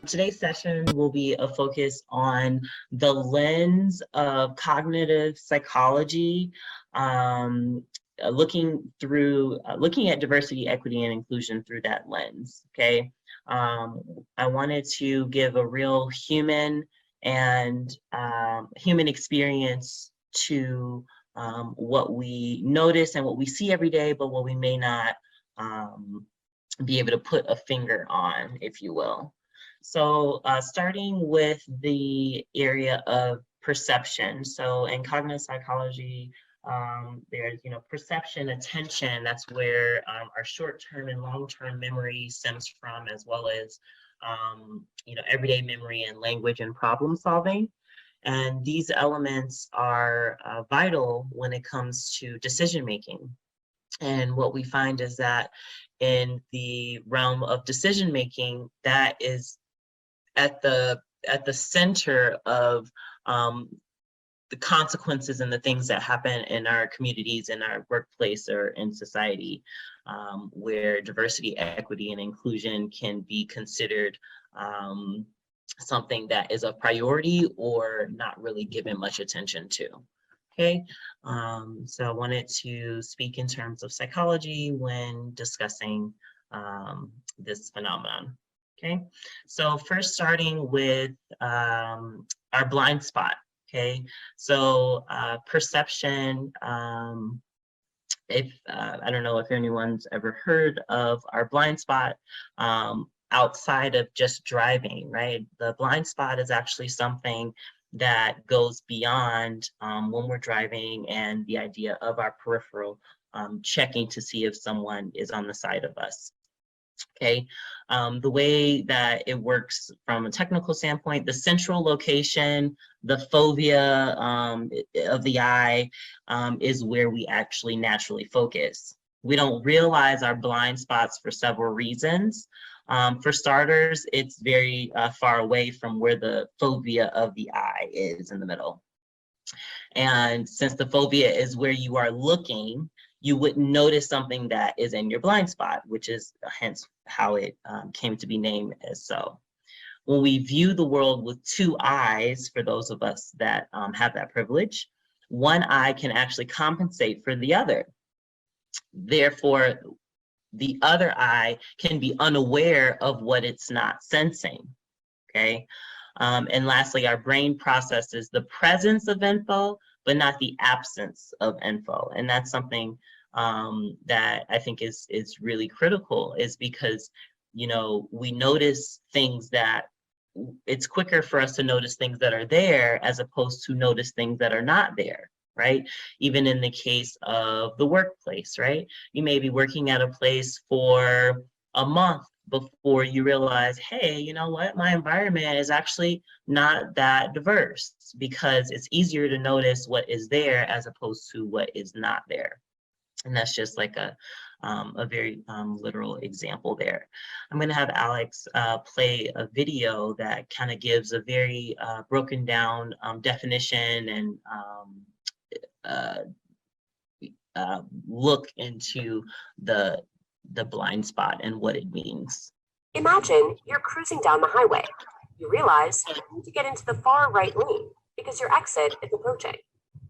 Today's session will be a focus on the lens of cognitive psychology, looking at diversity, equity, and inclusion through that lens. Okay, I wanted to give a real human and human experience to what we notice and what we see every day, but what we may not be able to put a finger on, if you will. So starting with the area of perception. So in cognitive psychology, there's, perception, attention, that's where our short-term and long-term memory stems from, as well as, everyday memory and language and problem solving. And these elements are vital when it comes to decision making. And what we find is that in the realm of decision making, that is at the center of the consequences and the things that happen in our communities, in our workplace, or in society, where diversity, equity, and inclusion can be considered something that is a priority or not really given much attention to. Okay, so I wanted to speak in terms of psychology when discussing this phenomenon. Okay, so first starting with our blind spot. Okay, so perception. If I don't know if anyone's ever heard of our blind spot outside of just driving, right? The blind spot is actually something that goes beyond when we're driving and the idea of our peripheral checking to see if someone is on the side of us. Okay, the way that it works from a technical standpoint, the central location, the fovea of the eye is where we actually naturally focus. We don't realize our blind spots for several reasons. For starters, it's very far away from where the fovea of the eye is in the middle. And since the fovea is where you are looking, you wouldn't notice something that is in your blind spot, which is hence how it came to be named as so. When we view the world with two eyes, for those of us that have that privilege, one eye can actually compensate for the other. Therefore, the other eye can be unaware of what it's not sensing, okay? And lastly, our brain processes the presence of info, but not the absence of info. And that's something that I think is really critical, is because, we notice things that it's quicker for us to notice things that are there as opposed to notice things that are not there, right? Even in the case of the workplace, right? You may be working at a place for a month before you realize, hey, you know what, my environment is actually not that diverse, because it's easier to notice what is there as opposed to what is not there. And that's just like a very literal example there. I'm going to have Alex play a video that kind of gives a very broken down definition and look into the blind spot and what it means. Imagine you're cruising down the highway. You realize you need to get into the far right lane because your exit is approaching.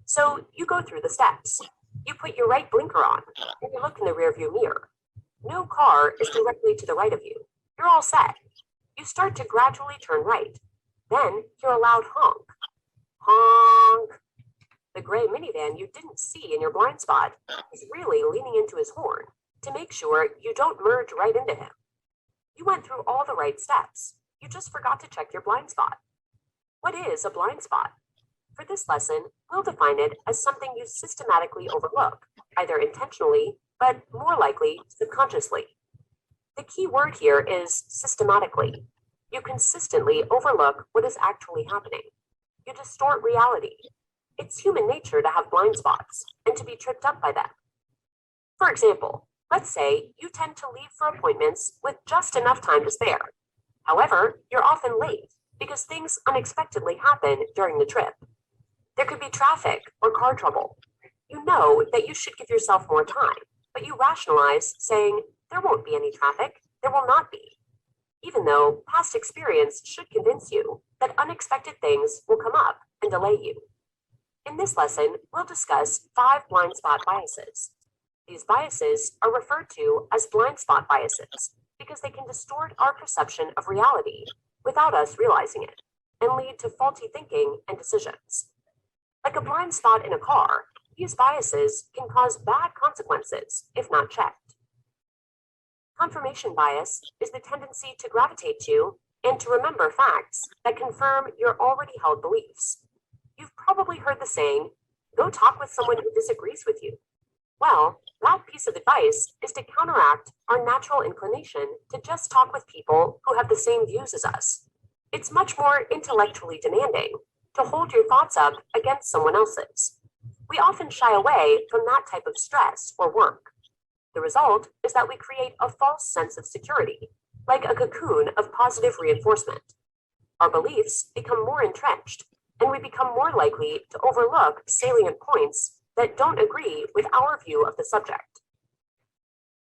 So you go through the steps. You put your right blinker on and you look in the rearview mirror. No car is directly to the right of you. You're all set. You start to gradually turn right. Then hear a loud honk. Honk. The gray minivan you didn't see in your blind spot is really leaning into his horn to make sure you don't merge right into him. You went through all the right steps. You just forgot to check your blind spot. What is a blind spot? For this lesson, we'll define it as something you systematically overlook, either intentionally, but more likely subconsciously. The key word here is systematically. You consistently overlook what is actually happening. You distort reality. It's human nature to have blind spots and to be tripped up by them. For example, let's say you tend to leave for appointments with just enough time to spare. However, you're often late because things unexpectedly happen during the trip. There could be traffic or car trouble. You know that you should give yourself more time, but you rationalize saying, there won't be any traffic, there will not be. even though past experience should convince you that unexpected things will come up and delay you. In this lesson, we'll discuss 5 blind spot biases. These biases are referred to as blind spot biases because they can distort our perception of reality without us realizing it and lead to faulty thinking and decisions. Like a blind spot in a car, these biases can cause bad consequences if not checked. Confirmation bias is the tendency to gravitate to and to remember facts that confirm your already held beliefs. You've probably heard the saying, go talk with someone who disagrees with you. Well, that piece of advice is to counteract our natural inclination to just talk with people who have the same views as us. It's much more intellectually demanding to hold your thoughts up against someone else's. We often shy away from that type of stress or work. The result is that we create a false sense of security, like a cocoon of positive reinforcement. Our beliefs become more entrenched, and we become more likely to overlook salient points that don't agree with our view of the subject.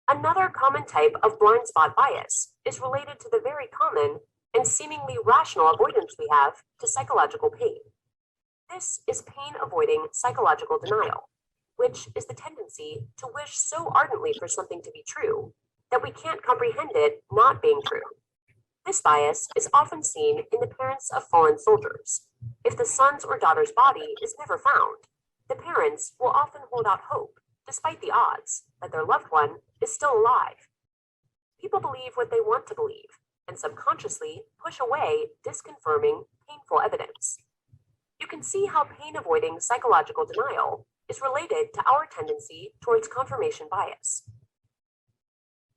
Another common type of blind spot bias is related to the very common and seemingly rational avoidance we have to psychological pain. This is pain-avoiding psychological denial, which is the tendency to wish so ardently for something to be true that we can't comprehend it not being true. This bias is often seen in the parents of fallen soldiers. If the son's or daughter's body is never found, the parents will often hold out hope, despite the odds, that their loved one is still alive. People believe what they want to believe, and subconsciously push away disconfirming, painful evidence. You can see how pain-avoiding psychological denial is related to our tendency towards confirmation bias.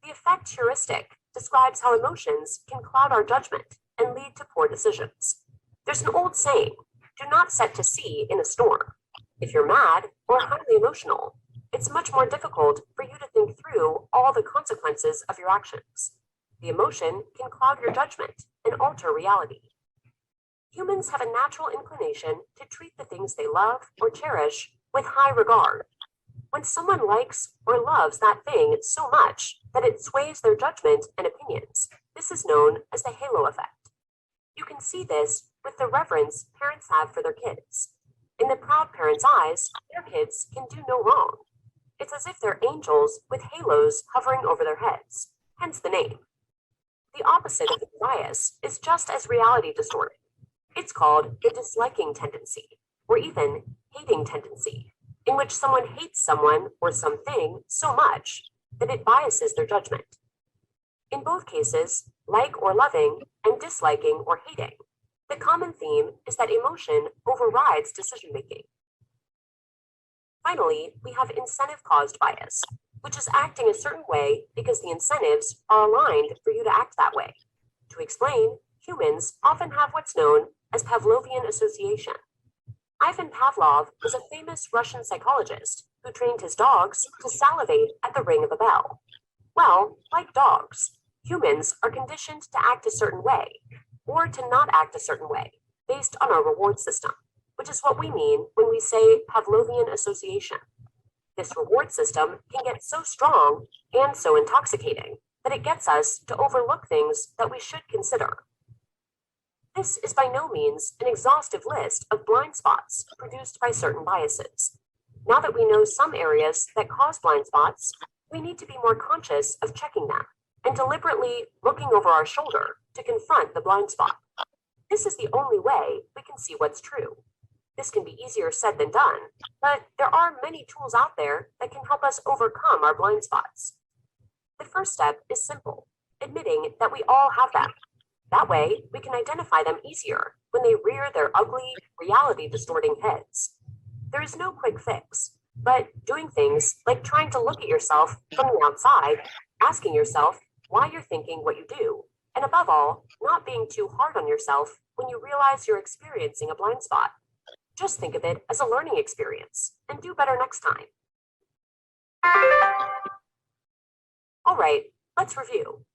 The effect heuristic describes how emotions can cloud our judgment and lead to poor decisions. There's an old saying, do not set to sea in a storm. If you're mad or highly emotional, it's much more difficult for you to think through all the consequences of your actions. The emotion can cloud your judgment and alter reality. Humans have a natural inclination to treat the things they love or cherish with high regard. When someone likes or loves that thing so much that it sways their judgment and opinions, this is known as the halo effect. You can see this with the reverence parents have for their kids. In the proud parents' eyes, their kids can do no wrong. It's as if they're angels with halos hovering over their heads, hence the name. The opposite of the bias is just as reality distorted. It's called the disliking tendency, or even hating tendency, in which someone hates someone or something so much that it biases their judgment. In both cases, like or loving and disliking or hating, the common theme is that emotion overrides decision making. Finally, we have incentive-caused bias, which is acting a certain way because the incentives are aligned for you to act that way. To explain, humans often have what's known as Pavlovian association. Ivan Pavlov was a famous Russian psychologist who trained his dogs to salivate at the ring of a bell. Well, like dogs, humans are conditioned to act a certain way, or to not act a certain way, based on our reward system, which is what we mean when we say Pavlovian association. This reward system can get so strong and so intoxicating that it gets us to overlook things that we should consider. This is by no means an exhaustive list of blind spots produced by certain biases. Now that we know some areas that cause blind spots, we need to be more conscious of checking them and deliberately looking over our shoulder to confront the blind spot. This is the only way we can see what's true. This can be easier said than done, but there are many tools out there that can help us overcome our blind spots. The first step is simple, admitting that we all have them. That way, we can identify them easier when they rear their ugly, reality-distorting heads. There is no quick fix, but doing things like trying to look at yourself from the outside, asking yourself why you're thinking what you do, and above all, not being too hard on yourself when you realize you're experiencing a blind spot. Just think of it as a learning experience and do better next time. All right, let's review.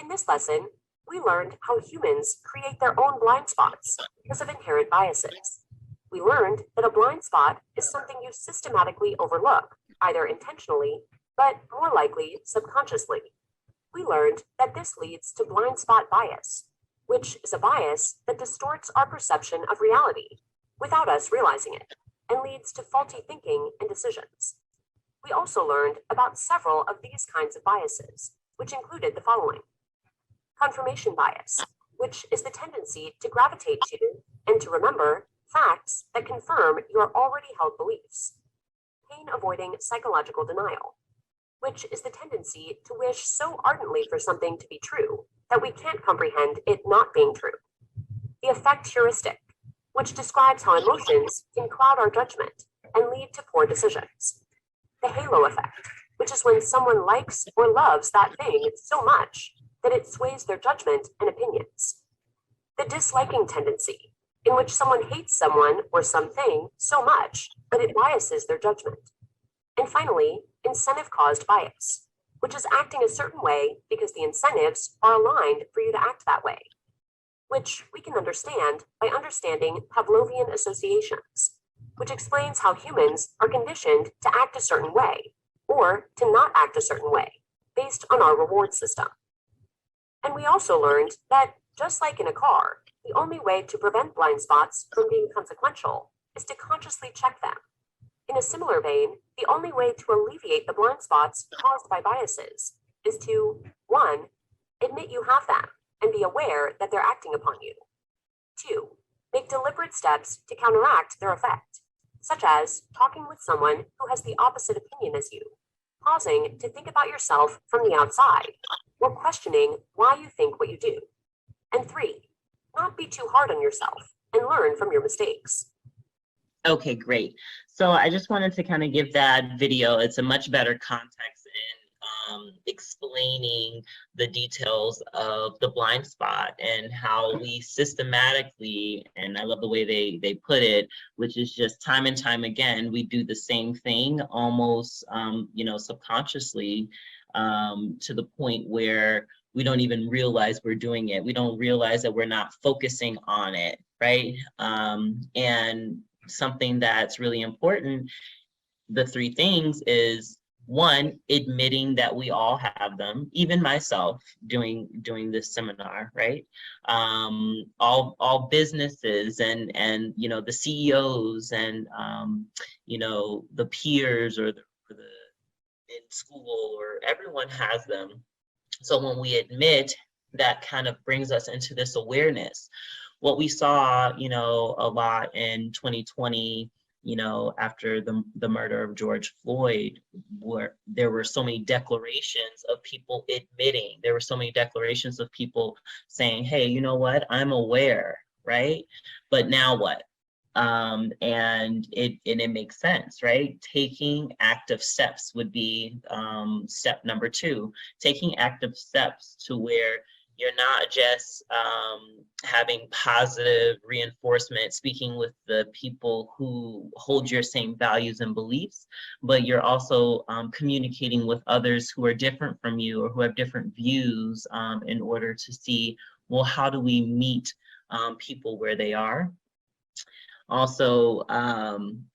In this lesson, we learned how humans create their own blind spots because of inherent biases. We learned that a blind spot is something you systematically overlook, either intentionally, but more likely subconsciously. We learned that this leads to blind spot bias, which is a bias that distorts our perception of reality without us realizing it and leads to faulty thinking and decisions. We also learned about several of these kinds of biases, which included the following: confirmation bias, which is the tendency to gravitate to and to remember facts that confirm your already held beliefs. Pain avoiding psychological denial, which is the tendency to wish so ardently for something to be true that we can't comprehend it not being true. The affect heuristic, which describes how emotions can cloud our judgment and lead to poor decisions. The halo effect, which is when someone likes or loves that thing so much that it sways their judgment and opinions. The disliking tendency, in which someone hates someone or something so much that it biases their judgment. And finally, incentive-caused bias, which is acting a certain way because the incentives are aligned for you to act that way, which we can understand by understanding Pavlovian associations, which explains how humans are conditioned to act a certain way or to not act a certain way based on our reward system. And we also learned that, just like in a car, the only way to prevent blind spots from being consequential is to consciously check them. In a similar vein, the only way to alleviate the blind spots caused by biases is to, 1, admit you have them and be aware that they're acting upon you. 2, make deliberate steps to counteract their effect, such as talking with someone who has the opposite opinion as you, pausing to think about yourself from the outside, or questioning why you think what you do. And 3, not be too hard on yourself and learn from your mistakes. Okay, great. So I just wanted to kind of give that video. It's a much better context in explaining the details of the blind spot and how we systematically, and I love the way they put it, which is just time and time again, we do the same thing almost, subconsciously, to the point where we don't even realize we're doing it. We don't realize that we're not focusing on it, right? And something that's really important, the 3 things is, 1, admitting that we all have them, even myself doing this seminar, right? All businesses and the CEOs and the peers or the in school, or everyone has them. So when we admit, that kind of brings us into this awareness. What we saw, a lot in 2020, after the murder of George Floyd, where there were so many declarations of people admitting, there were so many declarations of people saying, hey, you know what, I'm aware, right? But now what? And it makes sense, right? Taking active steps would be step number 2. Taking active steps to where you're not just having positive reinforcement, speaking with the people who hold your same values and beliefs, but you're also communicating with others who are different from you or who have different views in order to see, well, how do we meet people where they are? Also,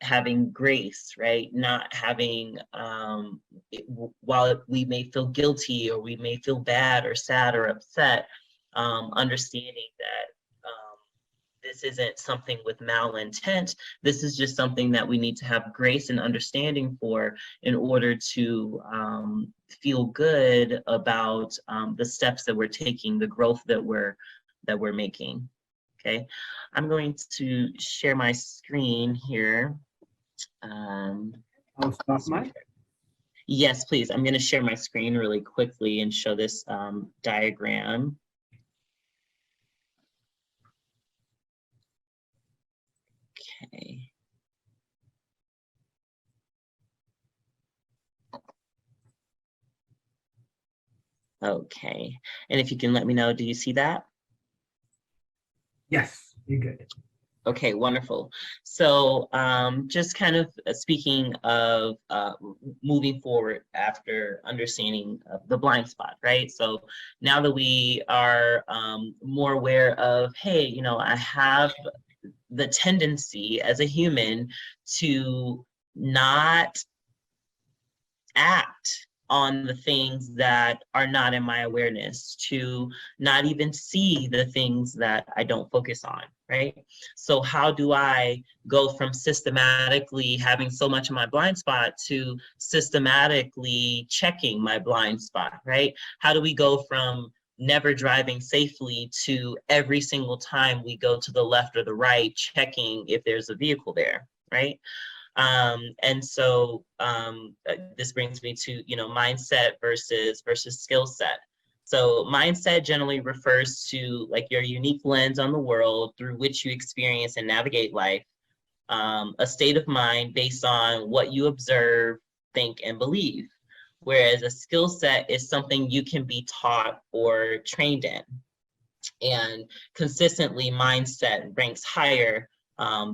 having grace, right? Not having, while we may feel guilty or we may feel bad or sad or upset, understanding that this isn't something with malintent. This is just something that we need to have grace and understanding for in order to feel good about the steps that we're taking, the growth that we're making. Okay, I'm going to share my screen here. I'll stop my. Yes, please. I'm going to share my screen really quickly and show this diagram. Okay. Okay, and if you can let me know, do you see that? Yes, you're good. Okay, wonderful. So just kind of speaking of moving forward after understanding the blind spot, right? So now that we are more aware of, hey, I have the tendency as a human to not act on the things that are not in my awareness, to not even see the things that I don't focus on, right? So how do I go from systematically having so much of my blind spot to systematically checking my blind spot, right? How do we go from never driving safely to every single time we go to the left or the right, checking if there's a vehicle there, right? And so this brings me to, mindset versus skill set. So mindset generally refers to like your unique lens on the world through which you experience and navigate life, a state of mind based on what you observe, think, and believe. Whereas a skill set is something you can be taught or trained in. And consistently, mindset ranks higher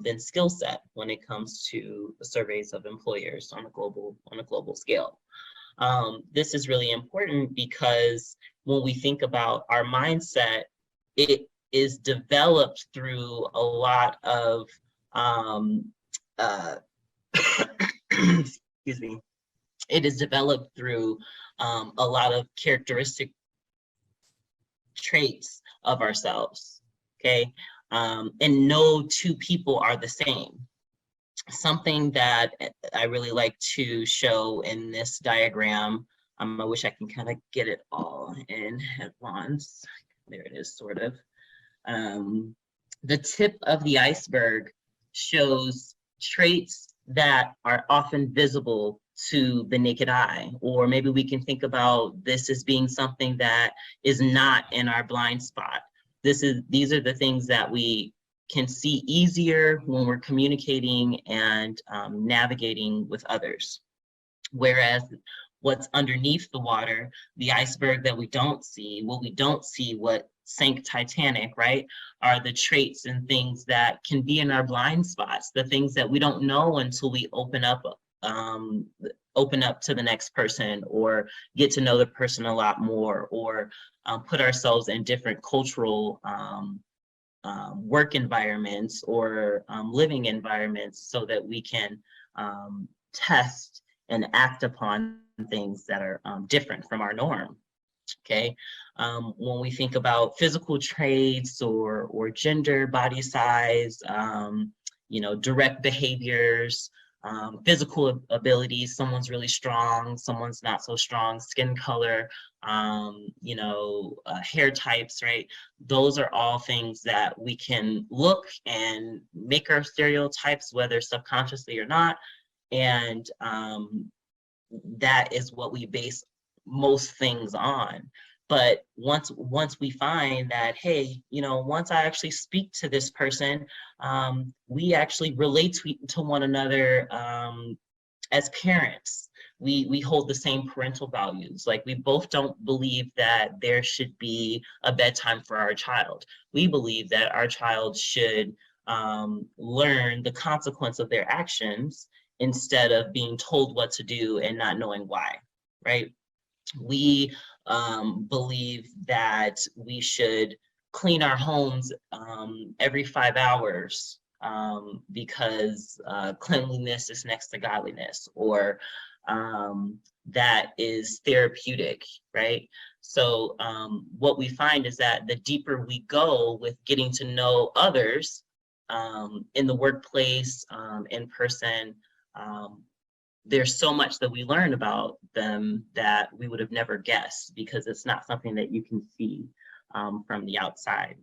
than skill set when it comes to the surveys of employers on a global scale. This is really important because when we think about our mindset, it is developed through a lot of excuse me. It is developed through a lot of characteristic traits of ourselves, okay? And no two people are the same. Something that I really like to show in this diagram, I wish I can kind of get it all in at once. There it is, sort of. The tip of the iceberg shows traits that are often visible to the naked eye, or maybe we can think about this as being something that is not in our blind spot. These are the things that we can see easier when we're communicating and navigating with others. Whereas what's underneath the water, the iceberg that we don't see, what sank Titanic, right, are the traits and things that can be in our blind spots, the things that we don't know until we open up to the next person, or get to know the person a lot more, or put ourselves in different cultural work environments or living environments so that we can test and act upon things that are different from our norm. Okay, when we think about physical traits or gender, body size, direct behaviors, physical abilities, someone's really strong, someone's not so strong, skin color, hair types, right? Those are all things that we can look and make our stereotypes, whether subconsciously or not. And that is what we base most things on. But once we find that, hey, once I actually speak to this person, we actually relate to one another as parents. We hold the same parental values. Like, we both don't believe that there should be a bedtime for our child. We believe that our child should learn the consequence of their actions instead of being told what to do and not knowing why, right? We believe that we should clean our homes every 5 hours because cleanliness is next to godliness, or that is therapeutic, right? So what we find is that the deeper we go with getting to know others in the workplace, in person, there's so much that we learn about them that we would have never guessed, because it's not something that you can see from the outside.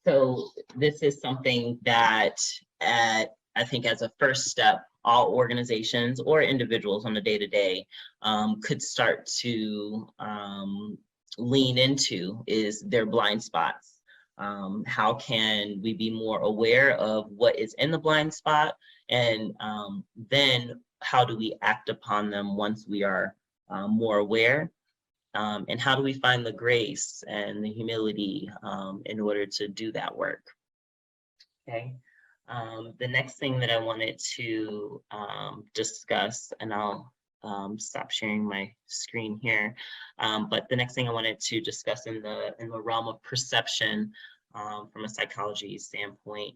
So this is something that I think as a first step, all organizations or individuals on a day-to-day could start to lean into, is their blind spots. How can we be more aware of what is in the blind spot? And then how do we act upon them once we are more aware? And how do we find the grace and the humility in order to do that work? Okay. The next thing that I wanted to discuss, and I'll stop sharing my screen here, but the next thing I wanted to discuss in the realm of perception from a psychology standpoint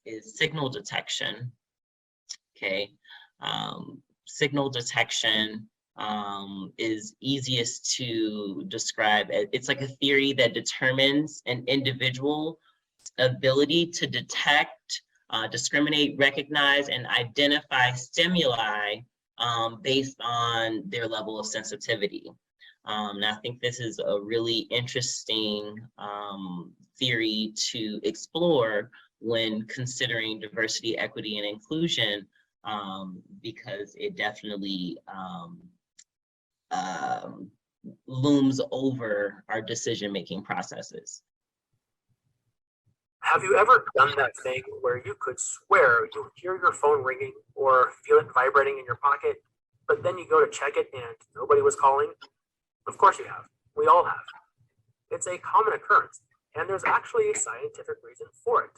is signal detection. Okay. signal detection is easiest to describe. It's like a theory that determines an individual's ability to detect, discriminate, recognize, and identify stimuli based on their level of sensitivity. And I think this is a really interesting theory to explore when considering diversity, equity, and inclusion, because it definitely looms over our decision-making processes. Have you ever done that thing where you could swear you hear your phone ringing or feel it vibrating in your pocket, but then you go to check it and nobody was calling? Of course you have. We all have. It's a common occurrence, and there's actually a scientific reason for it.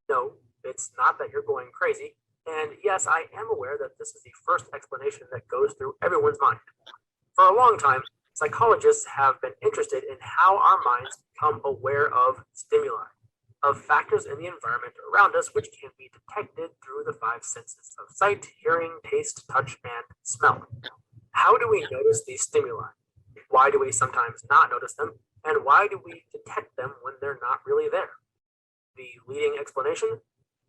No, it's not that you're going crazy, and yes, I am aware that this is the first explanation that goes through everyone's mind. For a long time, psychologists have been interested in how our minds become aware of stimuli, of factors in the environment around us which can be detected through the five senses of sight, hearing, taste, touch, and smell. How do we notice these stimuli? Why do we sometimes not notice them? And why do we detect them when they're not really there? The leading explanation?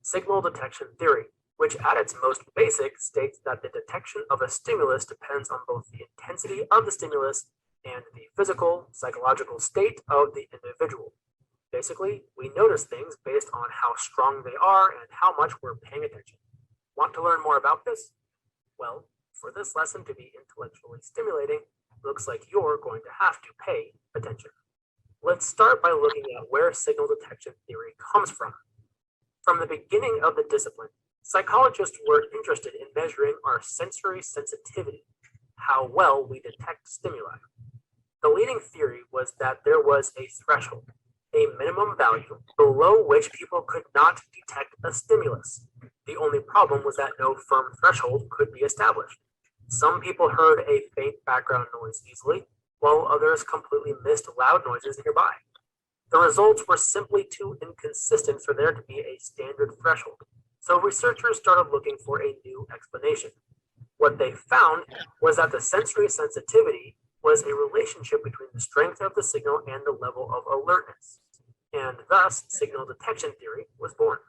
Signal detection theory, which at its most basic states that the detection of a stimulus depends on both the intensity of the stimulus and the physical, psychological state of the individual. Basically, we notice things based on how strong they are and how much we're paying attention. Want to learn more about this? Well, for this lesson to be intellectually stimulating, looks like you're going to have to pay attention. Let's start by looking at where signal detection theory comes from. From the beginning of the discipline, psychologists were interested in measuring our sensory sensitivity, how well we detect stimuli. The leading theory was that there was a threshold, a minimum value below which people could not detect a stimulus. The only problem was that no firm threshold could be established. Some people heard a faint background noise easily, while others completely missed loud noises nearby. The results were simply too inconsistent for there to be a standard threshold, so researchers started looking for a new explanation. What they found was that the sensory sensitivity was a relationship between the strength of the signal and the level of alertness, and thus signal detection theory was born.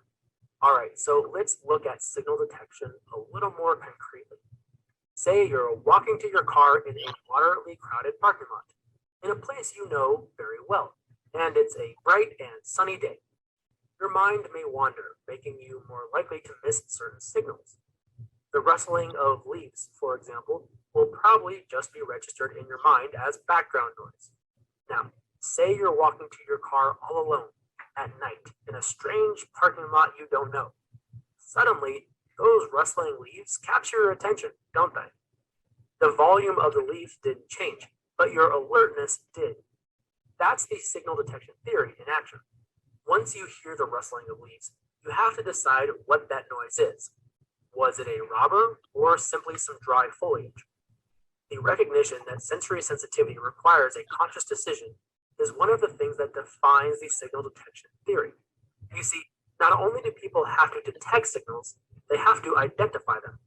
All right, so let's look at signal detection a little more concretely. Say you're walking to your car in a moderately crowded parking lot, in a place you know very well, and it's a bright and sunny day. Your mind may wander, making you more likely to miss certain signals. The rustling of leaves, for example, will probably just be registered in your mind as background noise. Now, say you're walking to your car all alone at night in a strange parking lot you don't know. Suddenly, those rustling leaves capture your attention, don't they? The volume of the leaf didn't change, but your alertness did. That's the signal detection theory in action. Once you hear the rustling of leaves, you have to decide what that noise is. Was it a robber or simply some dry foliage? The recognition that sensory sensitivity requires a conscious decision is one of the things that defines the signal detection theory. You see, not only do people have to detect signals, they have to identify them.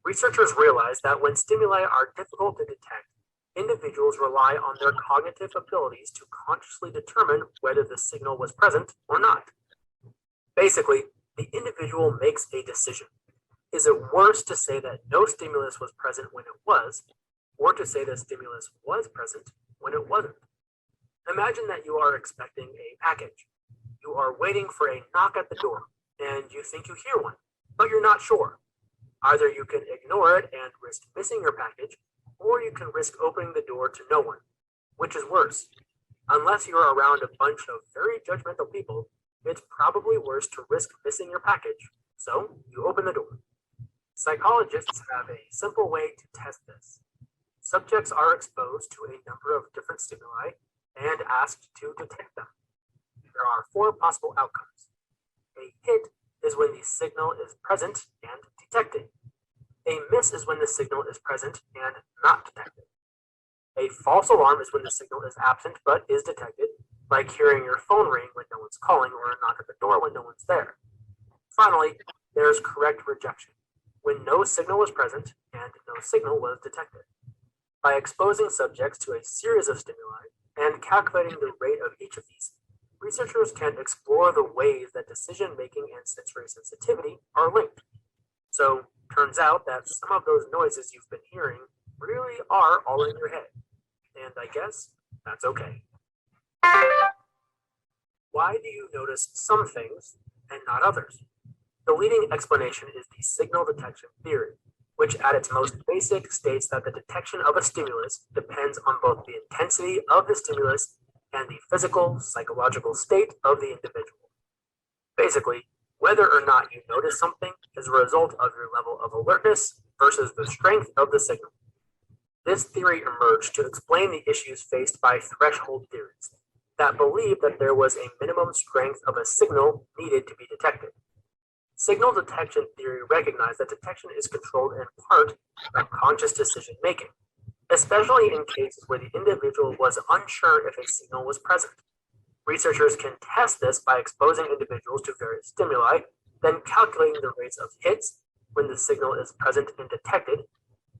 Researchers realize that when stimuli are difficult to detect, individuals rely on their cognitive abilities to consciously determine whether the signal was present or not. Basically, the individual makes a decision. Is it worse to say that no stimulus was present when it was, or to say that stimulus was present when it wasn't? Imagine that you are expecting a package. You are waiting for a knock at the door, and you think you hear one, but you're not sure. Either you can ignore it and risk missing your package, or you can risk opening the door to no one. Which is worse? Unless you're around a bunch of very judgmental people, it's probably worse to risk missing your package. So you open the door. Psychologists have a simple way to test this. Subjects are exposed to a number of different stimuli and asked to detect them. There are 4 possible outcomes. A hit is when the signal is present and detected. A miss is when the signal is present and not detected. A false alarm is when the signal is absent but is detected, like hearing your phone ring when no one's calling or a knock at the door when no one's there. Finally, there's correct rejection. when no signal was present and no signal was detected. By exposing subjects to a series of stimuli and calculating the rate of each of these, researchers can explore the ways that decision-making and sensory sensitivity are linked. So, turns out that some of those noises you've been hearing really are all in your head. And I guess that's okay. Why do you notice some things and not others? The leading explanation is the signal detection theory, which at its most basic states that the detection of a stimulus depends on both the intensity of the stimulus and the physical, psychological state of the individual. Basically, whether or not you notice something is a result of your level of alertness versus the strength of the signal. This theory emerged to explain the issues faced by threshold theories that believed that there was a minimum strength of a signal needed to be detected. Signal detection theory recognized that detection is controlled in part by conscious decision making, especially in cases where the individual was unsure if a signal was present. Researchers can test this by exposing individuals to various stimuli, then calculating the rates of hits when the signal is present and detected,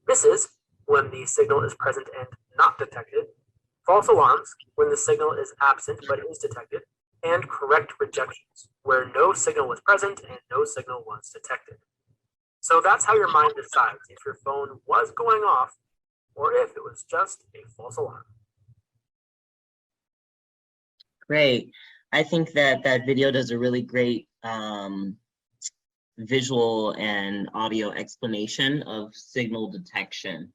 misses when the signal is present and not detected, false alarms when the signal is absent but is detected, and correct rejections where no signal was present and no signal was detected. So that's how your mind decides if your phone was going off or if it was just a false alarm. Great. I think that that video does a really great visual and audio explanation of signal detection,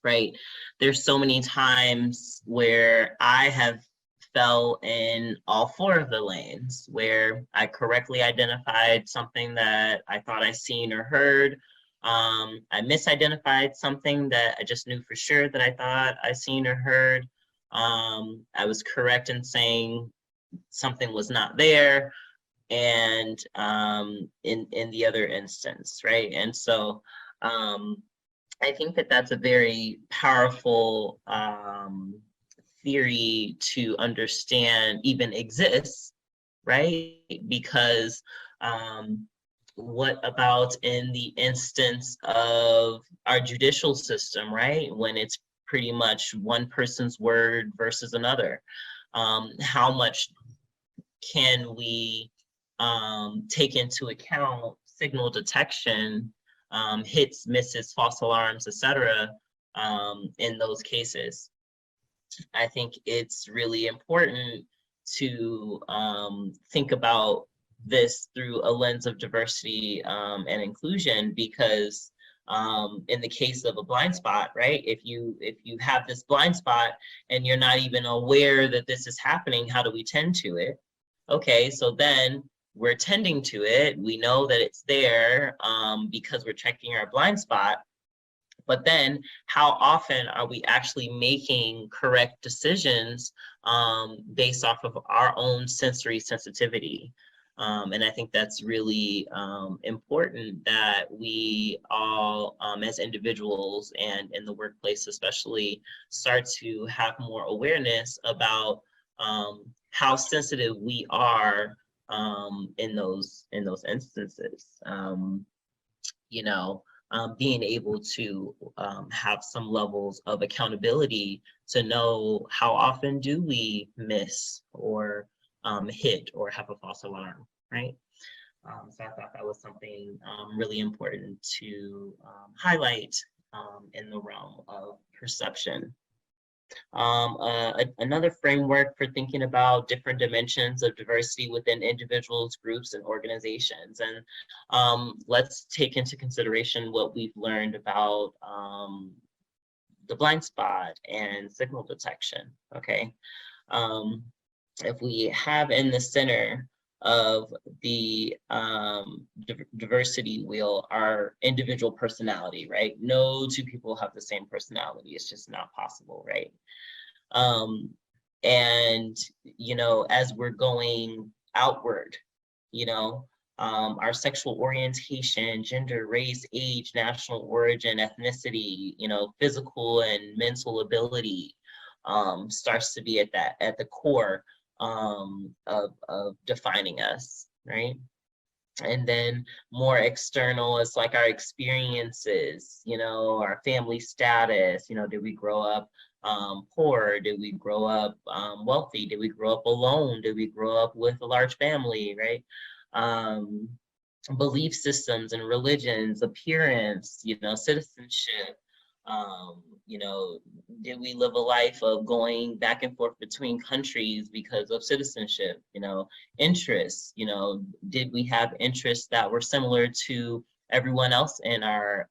right? There's so many times where I have fell in all four of the lanes, where I correctly identified something that I thought I seen or heard. I misidentified something that I just knew for sure that I thought I seen or heard. I was correct in saying something was not there, and in the other instance, right? And so I think that that's a very powerful theory to understand even exists, right? Because what about in the instance of our judicial system, right? When it's pretty much one person's word versus another. How much can we take into account signal detection, hits, misses, false alarms, etc., in those cases? I think it's really important to think about this through a lens of diversity and inclusion, because in the case of a blind spot, right? If you have this blind spot and you're not even aware that this is happening, how do we tend to it? Okay, so then we're tending to it. We know that it's there because we're checking our blind spot. But then how often are we actually making correct decisions based off of our own sensory sensitivity? And I think that's really important that we all, as individuals and in the workplace especially, start to have more awareness about how sensitive we are in those instances. You know, being able to have some levels of accountability to know how often do we miss or hit or have a false alarm, right? So I thought that was something really important to highlight in the realm of perception. Another framework for thinking about different dimensions of diversity within individuals, groups, and organizations. And let's take into consideration what we've learned about the blind spot and signal detection, okay? If we have in the center of the diversity wheel our individual personality, right? No two people have the same personality. It's just not possible, right? And, you know, as we're going outward, you know, our sexual orientation, gender, race, age, national origin, ethnicity, you know, physical and mental ability starts to be at the core of defining us, right? And then more external is like our experiences, you know, our family status, you know, did we grow up poor? Did we grow up wealthy? Did we grow up alone? Did we grow up with a large family, right? Belief systems and religions, appearance, you know, citizenship, you know, did we live a life of going back and forth between countries because of citizenship, you know, interests, you know, did we have interests that were similar to everyone else in our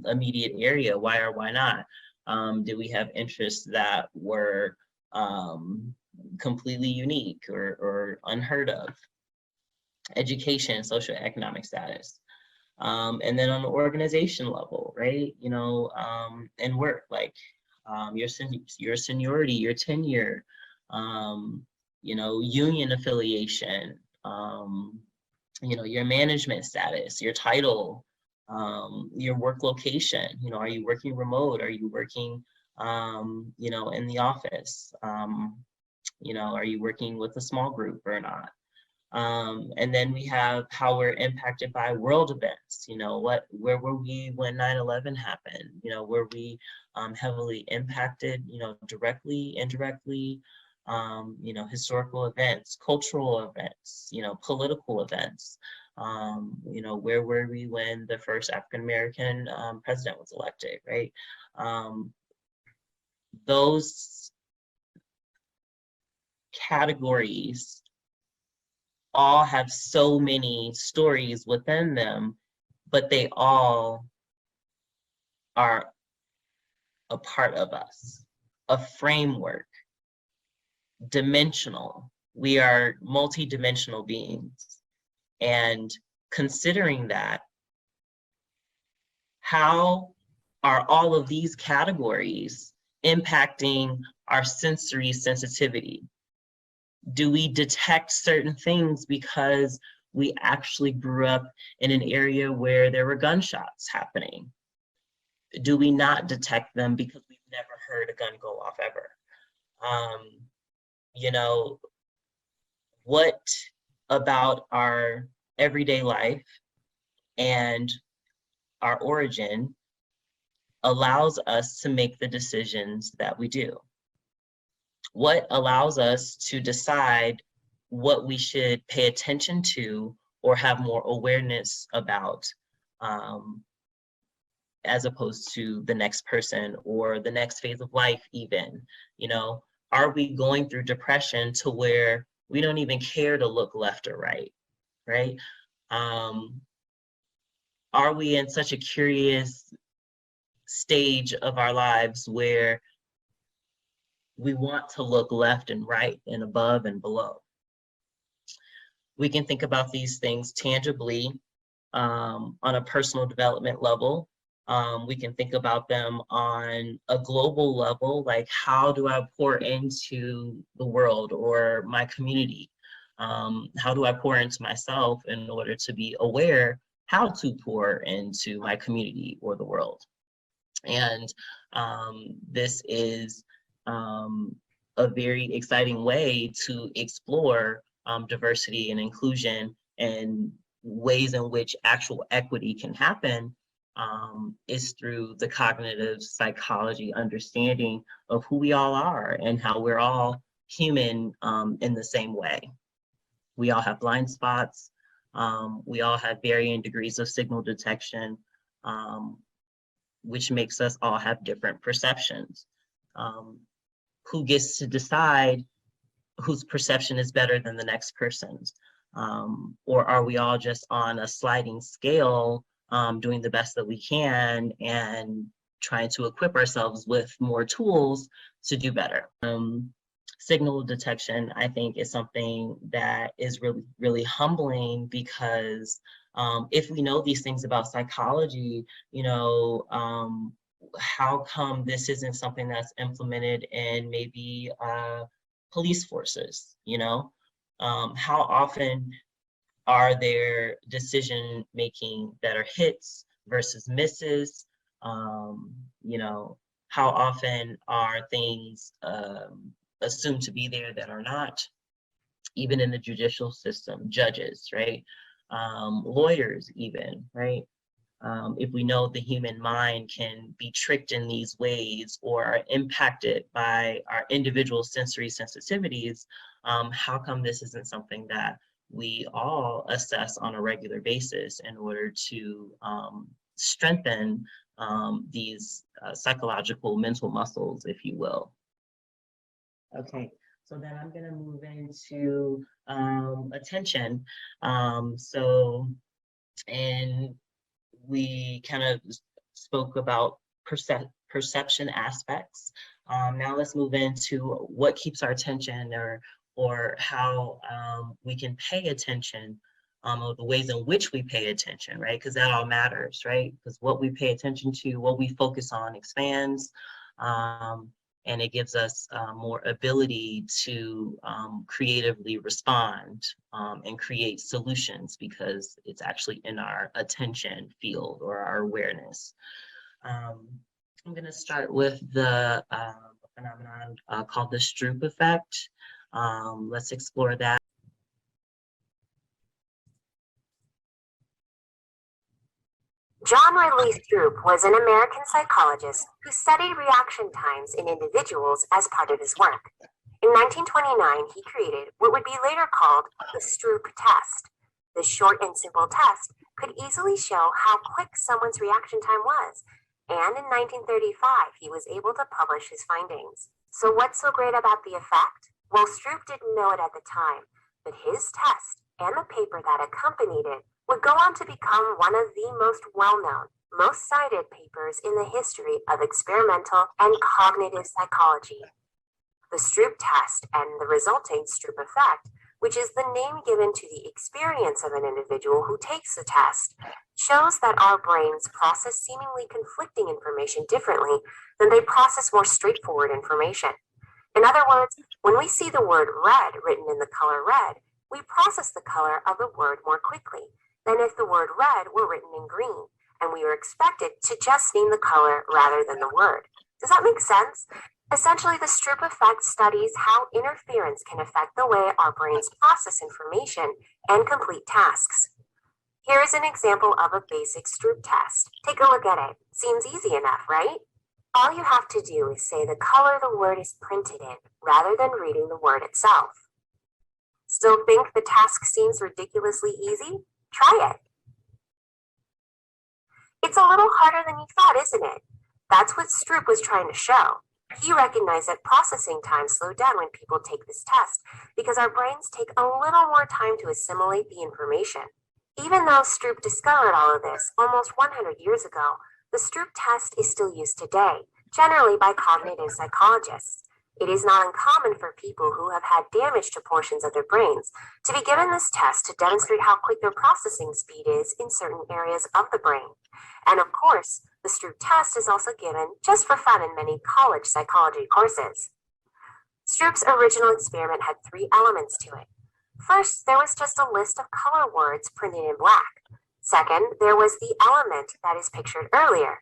immediate area? Why or why not? Did we have interests that were completely unique or unheard of? Education, social economic status. And then on the organization level, right? You know, and work, like your seniority, your tenure, you know, union affiliation, you know, your management status, your title, your work location. You know, are you working remote? Are you working, you know, in the office? You know, are you working with a small group or not? And then we have how we're impacted by world events. You know, where were we when 9/11 happened? You know, were we heavily impacted, you know, directly, indirectly, you know, historical events, cultural events, you know, political events. You know, where were we when the first African-American president was elected, right? Those categories all have so many stories within them, but they all are a part of us, a framework, dimensional. We are multi-dimensional beings. And considering that, how are all of these categories impacting our sensory sensitivity? Do we detect certain things because we actually grew up in an area where there were gunshots happening? Do we not detect them because we've never heard a gun go off ever? You know, what about our everyday life and our origin allows us to make the decisions that we do? What allows us to decide what we should pay attention to or have more awareness about, as opposed to the next person or the next phase of life even? You know, are we going through depression to where we don't even care to look left or right, right? Are we in such a curious stage of our lives where we want to look left and right and above and below? We can think about these things tangibly on a personal development level. We can think about them on a global level, like how do I pour into the world or my community? How do I pour into myself in order to be aware how to pour into my community or the world? And this is a very exciting way to explore diversity and inclusion and ways in which actual equity can happen, is through the cognitive psychology understanding of who we all are and how we're all human in the same way. We all have blind spots. We all have varying degrees of signal detection, which makes us all have different perceptions. Who gets to decide whose perception is better than the next person's? Or are we all just on a sliding scale, doing the best that we can and trying to equip ourselves with more tools to do better? Signal detection, I think, is something that is really, really humbling, because if we know these things about psychology, you know, how come this isn't something that's implemented in maybe police forces? You know, how often are there decision making that are hits versus misses? You know, how often are things assumed to be there that are not? Even in the judicial system, judges, right? lawyers even, right? If we know the human mind can be tricked in these ways or are impacted by our individual sensory sensitivities, how come this isn't something that we all assess on a regular basis in order to strengthen these psychological mental muscles, if you will? Okay, so then I'm going to move into attention. And we kind of spoke about perception aspects. Now let's move into what keeps our attention, or how we can pay attention, or the ways in which we pay attention, right? Because that all matters, right? Because what we pay attention to, what we focus on expands, and it gives us more ability to creatively respond and create solutions, because it's actually in our attention field or our awareness. I'm going to start with the phenomenon called the Stroop effect. Let's explore that. John Ridley Stroop was an American psychologist who studied reaction times in individuals as part of his work. In 1929, he created what would be later called the Stroop test. This short and simple test could easily show how quick someone's reaction time was, and in 1935, he was able to publish his findings. So what's so great about the effect? Well, Stroop didn't know it at the time, but his test and the paper that accompanied it would go on to become one of the most well-known, most cited papers in the history of experimental and cognitive psychology. The Stroop test and the resulting Stroop effect, which is the name given to the experience of an individual who takes the test, shows that our brains process seemingly conflicting information differently than they process more straightforward information. In other words, when we see the word red written in the color red, we process the color of the word more quickly than if the word red were written in green, and we were expected to just name the color rather than the word. Does that make sense? Essentially, the Stroop effect studies how interference can affect the way our brains process information and complete tasks. Here is an example of a basic Stroop test. Take a look at it. Seems easy enough, right? All you have to do is say the color the word is printed in, rather than reading the word itself. Still think the task seems ridiculously easy? Try it. It's a little harder than you thought, isn't it? That's what Stroop was trying to show. He recognized that processing time slowed down when people take this test because our brains take a little more time to assimilate the information. Even though Stroop discovered all of this almost 100 years ago, the Stroop test is still used today, generally by cognitive psychologists. It is not uncommon for people who have had damage to portions of their brains to be given this test to demonstrate how quick their processing speed is in certain areas of the brain. And of course, the Stroop test is also given just for fun in many college psychology courses. Stroop's original experiment had 3 elements to it. First, there was just a list of color words printed in black. Second, there was the element that is pictured earlier.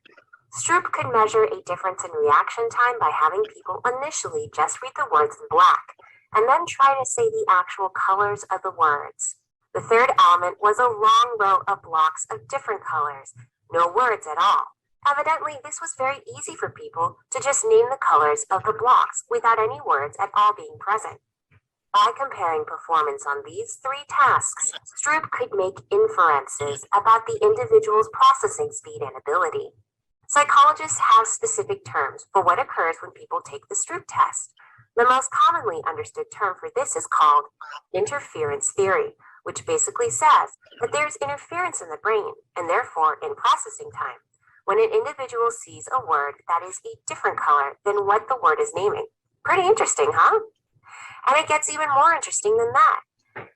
Stroop could measure a difference in reaction time by having people initially just read the words in black, and then try to say the actual colors of the words. The third element was a long row of blocks of different colors, no words at all. Evidently, this was very easy for people to just name the colors of the blocks without any words at all being present. By comparing performance on these 3 tasks, Stroop could make inferences about the individual's processing speed and ability. Psychologists have specific terms for what occurs when people take the Stroop test. The most commonly understood term for this is called interference theory, which basically says that there's interference in the brain, and therefore in processing time, when an individual sees a word that is a different color than what the word is naming. Pretty interesting, huh? And it gets even more interesting than that.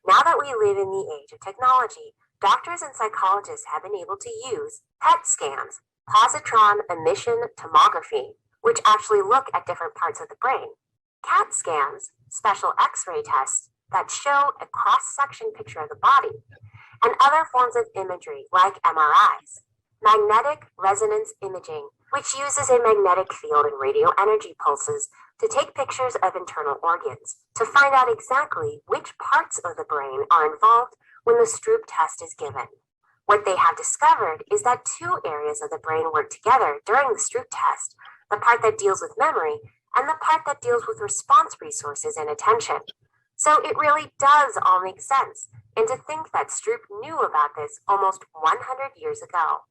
Now that we live in the age of technology, doctors and psychologists have been able to use PET scans, positron emission tomography, which actually look at different parts of the brain, CAT scans, special X-ray tests that show a cross-section picture of the body, and other forms of imagery like MRIs, magnetic resonance imaging, which uses a magnetic field and radio energy pulses to take pictures of internal organs to find out exactly which parts of the brain are involved when the Stroop test is given. What they have discovered is that two areas of the brain work together during the Stroop test, the part that deals with memory and the part that deals with response resources and attention. So it really does all make sense, and to think that Stroop knew about this almost 100 years ago.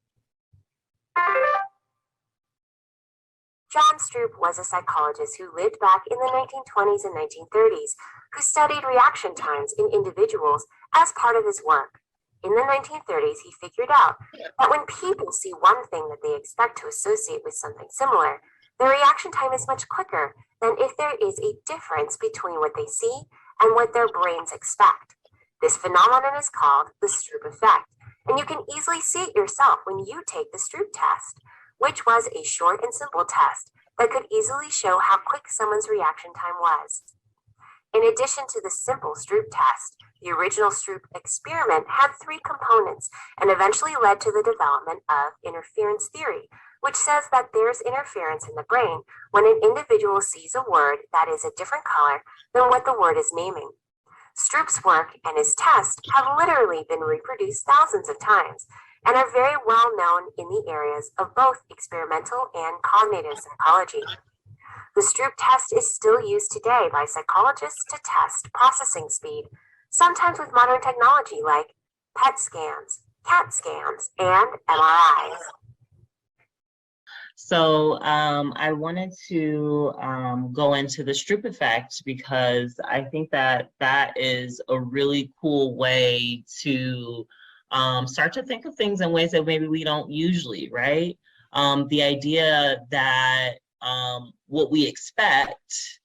John Stroop was a psychologist who lived back in the 1920s and 1930s, who studied reaction times in individuals as part of his work. In the 1930s, he figured out that when people see one thing that they expect to associate with something similar, their reaction time is much quicker than if there is a difference between what they see and what their brains expect. This phenomenon is called the Stroop effect, and you can easily see it yourself when you take the Stroop test, which was a short and simple test that could easily show how quick someone's reaction time was. In addition to the simple Stroop test, the original Stroop experiment had three components and eventually led to the development of interference theory, which says that there's interference in the brain when an individual sees a word that is a different color than what the word is naming. Stroop's work and his test have literally been reproduced thousands of times and are very well known in the areas of both experimental and cognitive psychology. The Stroop test is still used today by psychologists to test processing speed, sometimes with modern technology like PET scans, CAT scans, and MRIs. So I wanted to go into the Stroop effect because I think that that is a really cool way to start to think of things in ways that maybe we don't usually, right? The idea that what we expect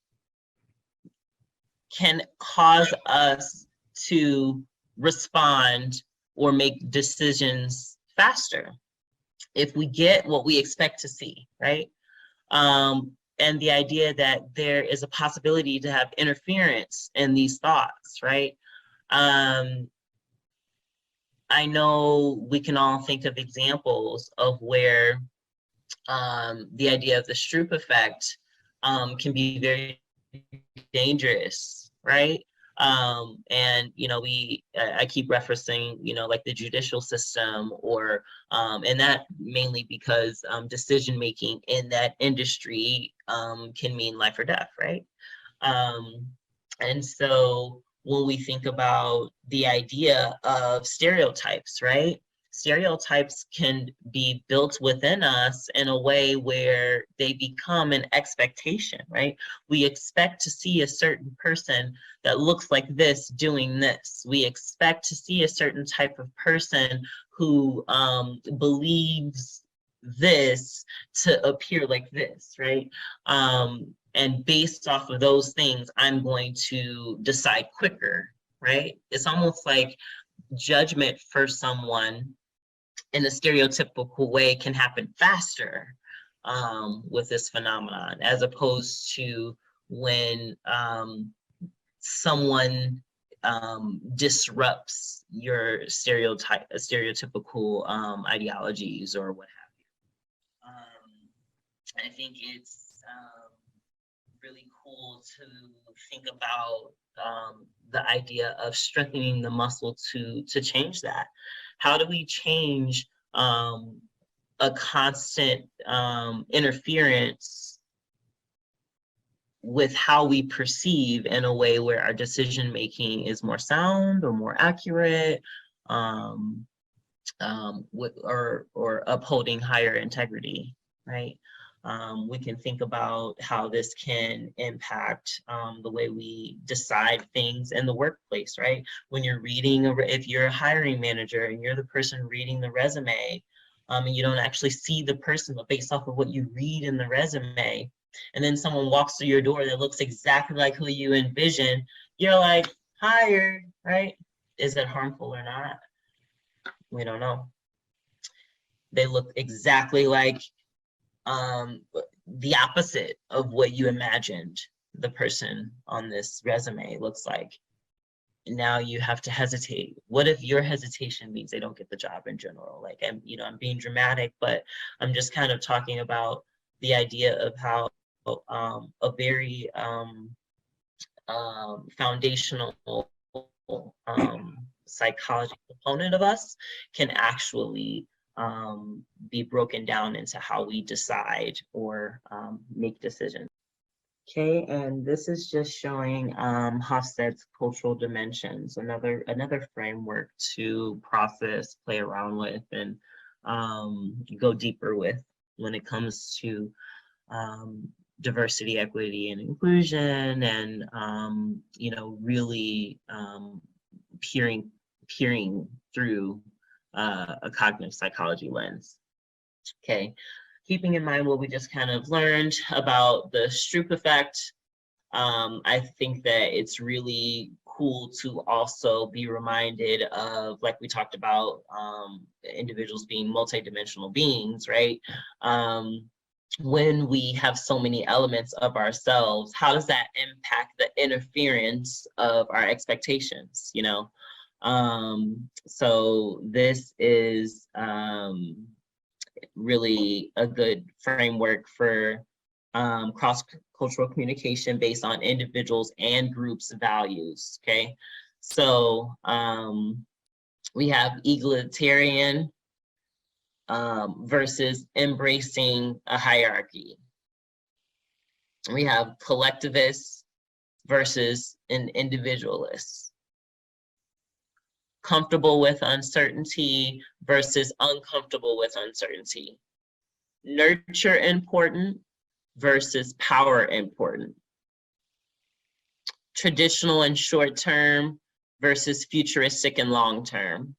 can cause us to respond or make decisions faster if we get what we expect to see, right? And the idea that there is a possibility to have interference in these thoughts, right? I know we can all think of examples of where the idea of the Stroop effect can be very dangerous, right? And I keep referencing, like the judicial system, or and that mainly because decision making in that industry can mean life or death, right? And so when we think about the idea of stereotypes, right? Stereotypes can be built within us in a way where they become an expectation, right? We expect to see a certain person that looks like this doing this. We expect to see a certain type of person who believes this to appear like this, right? And based off of those things, I'm going to decide quicker, right? It's almost like judgment for someone in a stereotypical way can happen faster with this phenomenon, as opposed to when someone disrupts your stereotypical ideologies or what have you. I think it's really cool to think about the idea of strengthening the muscle to change that. How do we change a constant interference with how we perceive in a way where our decision making is more sound or more accurate, or upholding higher integrity, right? We can think about how this can impact the way we decide things in the workplace, right? When you're reading, if you're a hiring manager and you're the person reading the resume, and you don't actually see the person, but based off of what you read in the resume, and then someone walks through your door that looks exactly like who you envision, you're like, hired, right? Is it harmful or not? We don't know. They look exactly like the opposite of what you imagined the person on this resume looks like. And now you have to hesitate. What if your hesitation means they don't get the job in general? Like, I'm being dramatic, but I'm just kind of talking about the idea of how a very foundational psychology component of us can actually be broken down into how we decide or make decisions. Okay, and this is just showing Hofstede's cultural dimensions, another framework to process, play around with, and go deeper with when it comes to diversity, equity, and inclusion, and really peering through a cognitive psychology lens. Okay, keeping in mind what we just kind of learned about the Stroop effect, I think that it's really cool to also be reminded of, like we talked about, individuals being multidimensional beings, right? When we have so many elements of ourselves, how does that impact the interference of our expectations, you know? So this is really a good framework for cross-cultural communication based on individuals and groups' values, okay? So we have egalitarian versus embracing a hierarchy. We have collectivist versus an individualist. Comfortable with uncertainty versus uncomfortable with uncertainty. Nurture important versus power important. Traditional and short term versus futuristic and long term.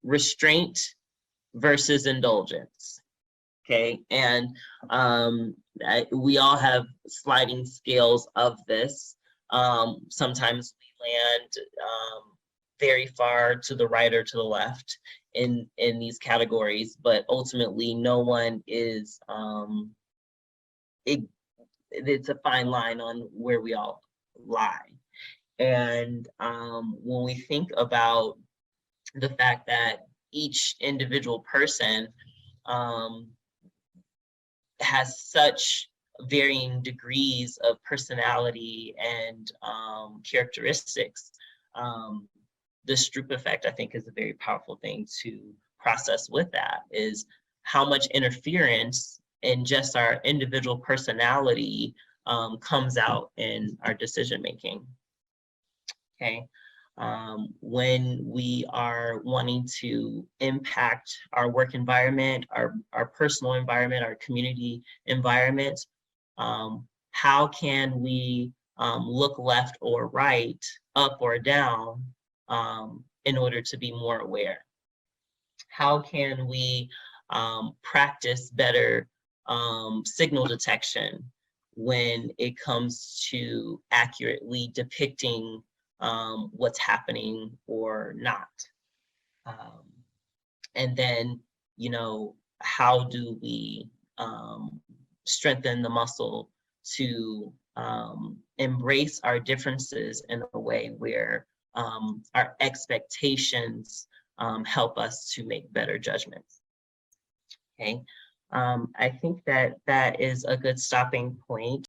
Restraint versus indulgence. Okay, and we all have sliding scales of this. Sometimes we land very far to the right or to the left in these categories, but ultimately no one is, it's a fine line on where we all lie. And when we think about the fact that each individual person has such varying degrees of personality and characteristics, the Stroop effect, I think, is a very powerful thing to process with that, is how much interference in just our individual personality comes out in our decision making. Okay. When we are wanting to impact our work environment, our personal environment, our community environment, how can we look left or right, up or down, in order to be more aware? How can we practice better signal detection when it comes to accurately depicting what's happening or not? And then, you know, how do we strengthen the muscle to embrace our differences in a way where our expectations help us to make better judgments? Okay, I think that that is a good stopping point.